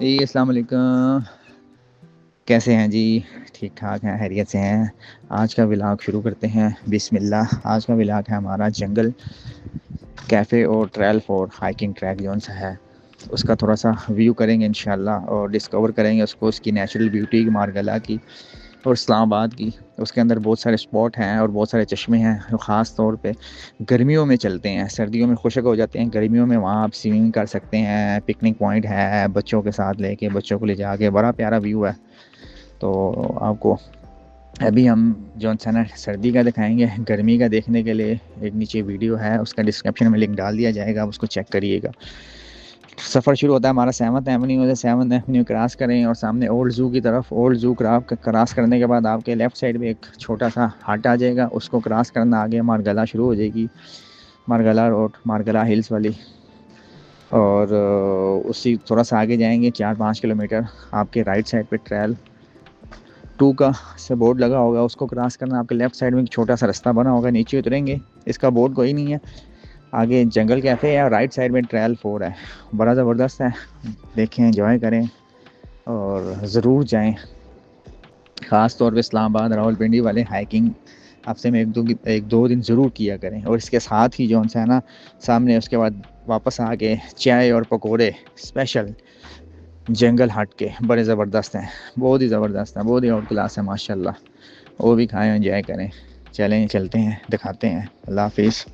जी अस्सलाम वालेकुम। कैसे हैं जी? ठीक ठाक हैं, खैरियत से हैं। आज का व्लॉग शुरू करते हैं, बिस्मिल्लाह। आज का व्लॉग है हमारा जंगल कैफ़े और trail for hiking track zone सा है, उसका थोड़ा सा व्यू करेंगे इंशाल्लाह और डिस्कवर करेंगे उसको, उसकी नेचुरल ब्यूटी मारगला की और इस्लामाबाद की। उसके अंदर बहुत सारे स्पॉट हैं और बहुत सारे चश्मे हैं जो ख़ास तौर पे गर्मियों में चलते हैं। सर्दियों में खुशक हो जाते हैं, गर्मियों में वहाँ आप स्विमिंग कर सकते हैं। पिकनिक पॉइंट है, बच्चों के साथ लेके बच्चों को ले जाके बड़ा प्यारा व्यू है। तो आपको अभी हम जो है ना सर्दी का दिखाएंगे। गर्मी का देखने के लिए एक नीचे वीडियो है, उसका डिस्क्रिप्शन में लिंक डाल दिया जाएगा, आप उसको चेक करिएगा। सफ़र शुरू होता है हमारा 7th एवेन्यू से। 7th एवेन्यू क्रॉस करें और सामने ओल्ड ज़ू की तरफ, ओल्ड ज़ू क्रॉस करने के बाद आपके लेफ़्ट साइड में एक छोटा सा हट आ जाएगा, उसको क्रॉस करना, आगे मारगला शुरू हो जाएगी, मारगला रोड, मारगला हिल्स वाली। और उसी थोड़ा सा आगे जाएंगे 4-5 किलोमीटर, आपके राइट साइड पे ट्रेल 2 का से बोर्ड लगा होगा, उसको क्रॉस करना। आपके लेफ़्ट साइड में एक छोटा सा रास्ता बना होगा, नीचे उतरेंगे, इसका बोर्ड कोई नहीं है। आगे जंगल कैफ़े है और राइट साइड में ट्रेल 4 है, बड़ा ज़बरदस्त है। देखें, एंजॉय करें और ज़रूर जाएं। ख़ास तौर पे इस्लामाबाद रावलपिंडी वाले हाइकिंग हफ्ते में एक दो दिन ज़रूर किया करें। और इसके साथ ही जो है ना सामने, उसके बाद वापस आके चाय और पकोड़े स्पेशल जंगल हट के बड़े ज़बरदस्त हैं, बहुत ही ज़बरदस्त हैं, बहुत ही आउट क्लास है माशाल्लाह। वो भी खाएं, एंजॉय करें। चलें, चलते हैं, दिखाते हैं। अल्लाह हाफिज़।